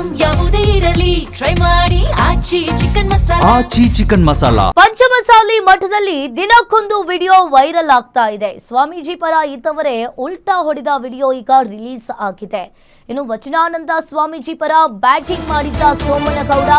Item ಯಾವುದೇ ಇರಲಿ try ಮಾಡಿ ಆಚಿ ಚಿಕನ್ ಮಸಾಲಾ. ಪಂಚಮಸಾಲಿ ಮಠದಲ್ಲಿ ದಿನಕ್ಕೊಂದು ವಿಡಿಯೋ ವೈರಲ್ ಆಗ್ತಾ ಇದೆ. ಸ್ವಾಮೀಜಿ ಪರ ಇದ್ದವರೇ ಉಲ್ಟಾ ಹೊಡೆದ ವಿಡಿಯೋ ಈಗ ರಿಲೀಸ್ ಆಗಿದೆ. ಇನ್ನು ವಚನಾನಂದ ಸ್ವಾಮೀಜಿ ಪರ ಬ್ಯಾಟಿಂಗ್ ಮಾಡಿದ್ದ ಸೋಮನಗೌಡ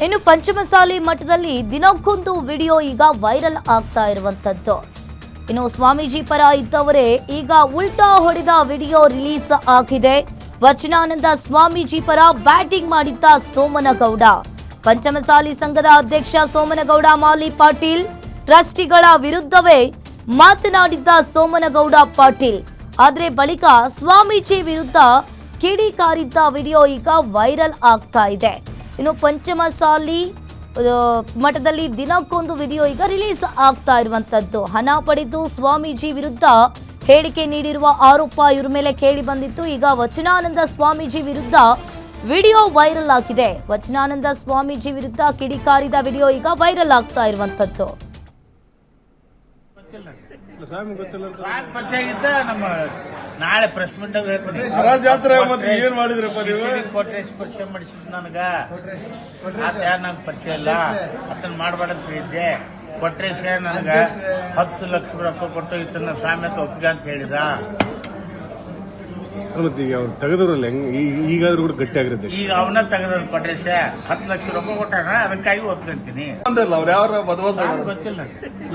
ಇನ್ನು ಪಂಚಮಸಾಲಿ ಮಠದಲ್ಲಿ ದಿನಕ್ಕೊಂದು ವಿಡಿಯೋ ಈಗ ವೈರಲ್ ಆಗ್ತಾ ಇರುವಂತದ್ದು. ಇನ್ನು ಸ್ವಾಮೀಜಿ ಪರ ಇದ್ದವರೇ ಈಗ ಉಲ್ಟಾ ಹೊಡೆದ ವಿಡಿಯೋ ರಿಲೀಸ್ ಆಗಿದೆ. ವಚನಾನಂದ ಸ್ವಾಮೀಜಿ ಪರ ಬ್ಯಾಟಿಂಗ್ ಮಾಡಿದ್ದ ಸೋಮನಗೌಡ. ಪಂಚಮಸಾಲಿ ಸಂಘದ ಅಧ್ಯಕ್ಷ ಸೋಮನಗೌಡ ಮಾಲಿ ಪಾಟೀಲ್ ಟ್ರಸ್ಟಿಗಳ ವಿರುದ್ಧವೇ ಮಾತನಾಡಿದ್ದ ಸೋಮನಗೌಡ ಪಾಟೀಲ್. ಆದರೆ ಬಳಿಕ ಸ್ವಾಮೀಜಿ ವಿರುದ್ಧ ಕಿಡಿಕಾರಿದ್ದ ವಿಡಿಯೋ ಈಗ ವೈರಲ್ ಆಗ್ತಾ ಇದೆ. ಇನ್ನು ಪಂಚಮಸಾಲಿ ಮಠದಲ್ಲಿ ದಿನಕ್ಕೊಂದು ವಿಡಿಯೋ ಈಗ ರಿಲೀಸ್ ಆಗ್ತಾ ಇರುವಂತದ್ದು. ಹಣ ಪಡೆದು ಸ್ವಾಮೀಜಿ ವಿರುದ್ಧ ಹೇಳಿಕೆ ನೀಡಿರುವ ಆರೋಪ ಇವ್ರ ಮೇಲೆ ಕೇಳಿ ಬಂದಿತ್ತು. ಈಗ ವಚನಾನಂದ ಸ್ವಾಮೀಜಿ ವಿರುದ್ಧ ವಿಡಿಯೋ ವೈರಲ್ ಆಗಿದೆ. ವಚನಾನಂದ ಸ್ವಾಮೀಜಿ ವಿರುದ್ಧ ಕಿಡಿಕಾರಿದ ವಿಡಿಯೋ ಈಗ ವೈರಲ್ ಆಗ್ತಾ ಇರುವಂತದ್ದು. ನಾಳೆ ಪ್ರೆಸ್ ಮೀಟ್ ಏನ್ ಮಾಡಿದ್ರಪ್ಪ ನೀವು? ಕೋಟ್ರೇಶ್ ಪರಿಚಯ ಮಾಡಿಸಿದ್ ನನಗ ನಂಗೆ ಪರಿಚಯ ಇಲ್ಲ, ಅದನ್ನ ಮಾಡ್ಬೇಡಂತ ಹೇಳಿದ್ದೆ. ಕೊಟ್ರೇಶ ನನಗ 10 ಲಕ್ಷ ರೊಕ್ಕ ಕೊಟ್ಟು ಇದನ್ನ ಸ್ವಾಮ್ಯತೆ ಒಪ್ಪಿಗೆ ಅಂತ ಹೇಳಿದ. ತೆಗೆದ್ರಲ್ಲ ಈಗಾದ್ರೂ ಕೂಡ ಗಟ್ಟಿ ಆಗಿರುತ್ತೆ. ಈಗ ಅವನ ತೆಗೆದ ಕೊಟ್ರೇಶ 10 ಲಕ್ಷ ರೊಕ್ಕ ಕೊಟ್ಟಾನ, ಅದಕ್ಕಾಗಿ ಒಪ್ಕೊಂತೀನಿ. ಗೊತ್ತಿಲ್ಲ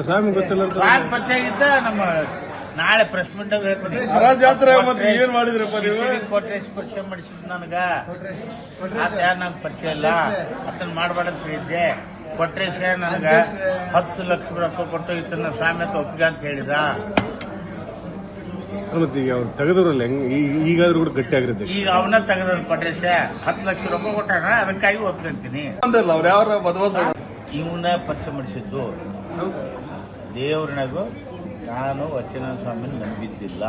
ಸ್ವಾಮಿ ಗೊತ್ತಿಲ್ಲ. ಸ್ವಾಮಿ ಪರಿಚಯ ಆಗಿದ್ದ ನಮ್ಮ ನಾಳೆ ಪ್ರೆಸ್ ಮೀಟ್ ಏನ್ ಮಾಡಿದ್ರಪ್ಪ ನೀವು? ಕೋಟ್ರೇಶ್ ಪರಿಚಯ ಮಾಡಿಸಿದ್ ನನಗ ನಂಗೆ ಪರಿಚಯ ಇಲ್ಲ, ಅದನ್ನ ಮಾಡ್ಬೇಡಂತ ಹೇಳಿದ್ದೆ. ಕೊಟ್ರೇಶ ನನಗ 10 ಲಕ್ಷ ರೊಕ್ಕ ಕೊಟ್ಟು ಇದನ್ನ ಸ್ವಾಮ್ಯತೆ ಒಪ್ಪಿಗೆ ಅಂತ ಹೇಳಿದ. ತೆಗೆದ್ರಲ್ಲ ಈಗಾದ್ರೂ ಕೂಡ ಗಟ್ಟಿ ಆಗಿರುತ್ತೆ. ಈಗ ಅವನ ತೆಗೆದ ಕೊಟ್ರೇಶ 10 ಲಕ್ಷ ರೊಕ್ಕ ಕೊಟ್ಟಾನ, ಅದಕ್ಕಾಗಿ ಒಪ್ಕೊಂತೀನಿ. ಇವನ ಪರಿಚಯ ಮಾಡಿಸಿದ್ದು ದೇವ್ರನಾಗೂ ನಾನು ವಚನ ಸ್ವಾಮಿನ ನಂಬಿದ್ದಿಲ್ಲ.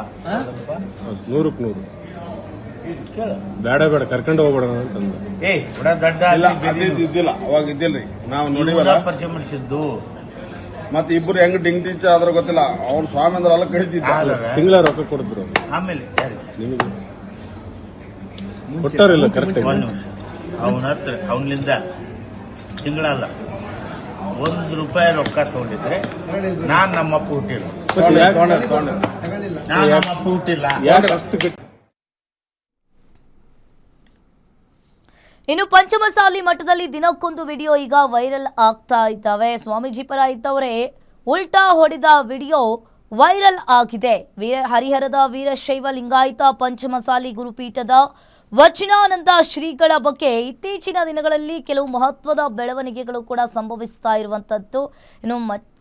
100ಕ್ಕೆ 100 ಕೇಳ ಬೇಡ ಬೇಡ ಕರ್ಕೊಂಡು ಹೋಗ್ಬೇಡ ಅಂತಂದ. ದಡ್ಡ ಇದ್ದಿಲ್ಲ, ಅವಾಗ ಇದ್ದಿಲ್ರಿ. ನಾವು ನೋಡಿ ಪರಿಚಯ ಮಾಡಿಸಿದ್ದು. ಮತ್ತೆ ಇಬ್ರು ಹೆಂಗ್ ಡಿಂಗ್ ಟಿಂಚ ಅದ್ರ ಗೊತ್ತಿಲ್ಲ. ಅವ್ನ ಸ್ವಾಮಿ ಅಂದ್ರೆ ಅಲ್ಲ ಕಡಿತಿದ್ದ. ತಿಂಗಳ ರೊಕ್ಕ ಕೊಡಿದ್ರು. ಆಮೇಲೆ ನಿಮಗೆ ಕೊಟ್ಟಾರಿಲ್ಲ ಕರೆಕ್ಟ್. ಅವನ ಹತ್ರ ಅವನಿಂದ ತಿಂಗಳಲ್ಲ ₹1 ರೊಕ್ಕ ತಗೊಂಡಿದ್ರೆ ನಾನ್ ನಮ್ಮಪ್ಪ ಹುಟ್ಟಿಲ್ಲ. ನಾನ್ ನಮ್ಮಪ್ಪ ಹುಟ್ಟಿಲ್ಲ. ಇನ್ನು ಪಂಚಮಸಾಲಿ ಮಠದಲ್ಲಿ ದಿನಕ್ಕೊಂದು ವಿಡಿಯೋ ಈಗ ವೈರಲ್ ಆಗ್ತಾ ಇದ್ದಾವೆ. ಸ್ವಾಮೀಜಿ ಪರ ಇದ್ದವರೇ ಉಲ್ಟಾ ಹೊಡೆದ ವಿಡಿಯೋ ವೈರಲ್ ಆಗಿದೆ. ಹರಿಹರದ ವೀರಶೈವ ಲಿಂಗಾಯತ ಪಂಚಮಸಾಲಿ ಗುರುಪೀಠದ ವಚನಾನಂದ ಶ್ರೀಗಳ ಬಗ್ಗೆ ಇತ್ತೀಚಿನ ದಿನಗಳಲ್ಲಿ ಕೆಲವು ಮಹತ್ವದ ಬೆಳವಣಿಗೆಗಳು ಕೂಡ ಸಂಭವಿಸ್ತಾ ಇರುವಂತದ್ದು. ಇನ್ನು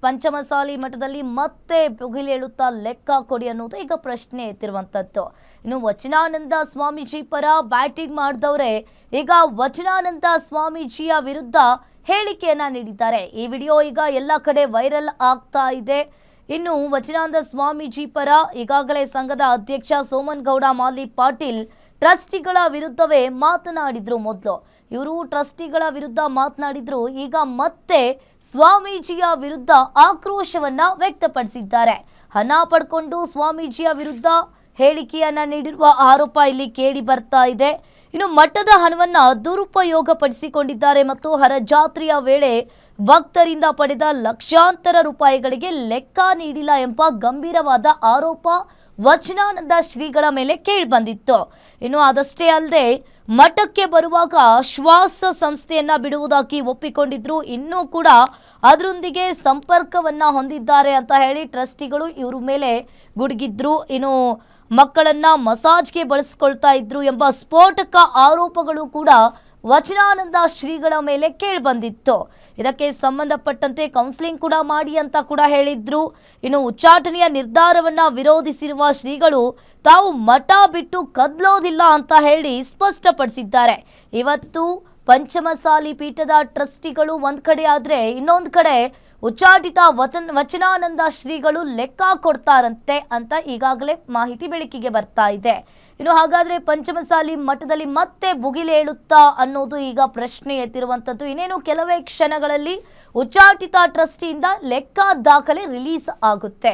ಪಂಚಮಸಾಲಿ ಮಠದಲ್ಲಿ ಮತ್ತೆ ಭುಗಿಲೇಳುತ್ತಾ ಲೆಕ್ಕ ಕೊಡಿ ಅನ್ನೋದು ಈಗ ಪ್ರಶ್ನೆ ಎತ್ತಿರುವಂತದ್ದು. ಇನ್ನು ವಚನಾನಂದ ಸ್ವಾಮೀಜಿ ಪರ ಬ್ಯಾಟಿಂಗ್ ಮಾಡಿದವರೇ ಈಗ ವಚನಾನಂದ ಸ್ವಾಮೀಜಿಯ ವಿರುದ್ಧ ಹೇಳಿಕೆಯನ್ನ ನೀಡಿದ್ದಾರೆ. ಈ ವಿಡಿಯೋ ಈಗ ಎಲ್ಲ ಕಡೆ ವೈರಲ್ ಆಗ್ತಾ ಇದೆ. ಇನ್ನು ವಚನಾನಂದ ಸ್ವಾಮೀಜಿ ಪರ ಈಗಾಗಲೇ ಸಂಘದ ಅಧ್ಯಕ್ಷ ಸೋಮನಗೌಡ ಮಾಲಿ ಪಾಟೀಲ್ ಟ್ರಸ್ಟಿಗಳ ವಿರುದ್ಧವೇ ಮಾತನಾಡಿದ್ರು. ಮೊದಲು ಇವರು ಟ್ರಸ್ಟಿಗಳ ವಿರುದ್ಧ ಮಾತನಾಡಿದ್ರು. ಈಗ ಮತ್ತೆ ಸ್ವಾಮೀಜಿಯ ವಿರುದ್ಧ ಆಕ್ರೋಶವನ್ನ ವ್ಯಕ್ತಪಡಿಸಿದ್ದಾರೆ. ಹಣ ಪಡ್ಕೊಂಡು ಸ್ವಾಮೀಜಿಯ ವಿರುದ್ಧ ಹೇಳಿಕೆಯನ್ನ ನೀಡಿರುವ ಆರೋಪ ಇಲ್ಲಿ ಕೇಳಿ ಬರ್ತಾ ಇದೆ. ಇನ್ನು ಮಠದ ಹಣವನ್ನ ದುರುಪಯೋಗ ಪಡಿಸಿಕೊಂಡಿದ್ದಾರೆ ಮತ್ತು ಹರಜಾತ್ರೆಯ ವೇಳೆ ಭಕ್ತರಿಂದ ಪಡೆದ ಲಕ್ಷಾಂತರ ರೂಪಾಯಿಗಳಿಗೆ ಲೆಕ್ಕ ನೀಡಿಲ್ಲ ಎಂಬ ಗಂಭೀರವಾದ ಆರೋಪ ವಚನಾನಂದ ಶ್ರೀಗಳ ಮೇಲೆ ಕೇಳಿಬಂದಿತ್ತು. ಇನ್ನು ಅದಷ್ಟೇ ಅಲ್ಲದೆ ಮಠಕ್ಕೆ ಬರುವಾಗ ಶ್ವಾಸ ಸಂಸ್ಥೆಯನ್ನ ಬಿಡುವುದಾಗಿ ಒಪ್ಪಿಕೊಂಡಿದ್ರು. ಇನ್ನೂ ಕೂಡ ಅದರೊಂದಿಗೆ ಸಂಪರ್ಕವನ್ನ ಹೊಂದಿದ್ದಾರೆ ಅಂತ ಹೇಳಿ ಟ್ರಸ್ಟಿಗಳು ಇವ್ರ ಮೇಲೆ ಗುಡುಗಿದ್ರು. ಇನ್ನು ಮಕ್ಕಳನ್ನ ಮಸಾಜ್ಗೆ ಬಳಸ್ಕೊಳ್ತಾ ಇದ್ರು ಎಂಬ ಸ್ಫೋಟಕ ಆರೋಪಗಳು ಕೂಡ ವಚನಾನಂದ ಶ್ರೀಗಳ ಮೇಲೆ ಕೇಳಿಬಂದಿತ್ತು. ಇದಕ್ಕೆ ಸಂಬಂಧಪಟ್ಟಂತೆ ಕೌನ್ಸಿಲಿಂಗ್ ಕೂಡ ಮಾಡಿ ಅಂತ ಕೂಡ ಹೇಳಿದ್ರು. ಇನ್ನು ಉಚ್ಚಾಟನೆಯ ನಿರ್ಧಾರವನ್ನ ವಿರೋಧಿಸಿರುವ ಶ್ರೀಗಳು ತಾವು ಮಠ ಬಿಟ್ಟು ಕದಲೋದಿಲ್ಲ ಅಂತ ಹೇಳಿ ಸ್ಪಷ್ಟಪಡಿಸಿದ್ದಾರೆ. ಇವತ್ತು ಪಂಚಮಸಾಲಿ ಪೀಠದ ಟ್ರಸ್ಟಿಗಳು ಒಂದ್ ಕಡೆ ಆದ್ರೆ ಇನ್ನೊಂದು ಕಡೆ ಉಚ್ಚಾಟಿತ ವಚನಾನಂದ ಶ್ರೀಗಳು ಲೆಕ್ಕ ಕೊಡ್ತಾರಂತೆ ಅಂತ ಈಗಾಗಲೇ ಮಾಹಿತಿ ಬೆಳಕಿಗೆ ಬರ್ತಾ ಇದೆ. ಇನ್ನು ಹಾಗಾದ್ರೆ ಪಂಚಮಸಾಲಿ ಮಠದಲ್ಲಿ ಮತ್ತೆ ಭುಗಿಲೇಳುತ್ತಾ ಅನ್ನೋದು ಈಗ ಪ್ರಶ್ನೆ ಎತ್ತಿರುವಂತದ್ದು. ಇನ್ನೇನು ಕೆಲವೇ ಕ್ಷಣಗಳಲ್ಲಿ ಉಚ್ಚಾಟಿತ ಟ್ರಸ್ಟಿಯಿಂದ ಲೆಕ್ಕ ದಾಖಲೆ ರಿಲೀಸ್ ಆಗುತ್ತೆ.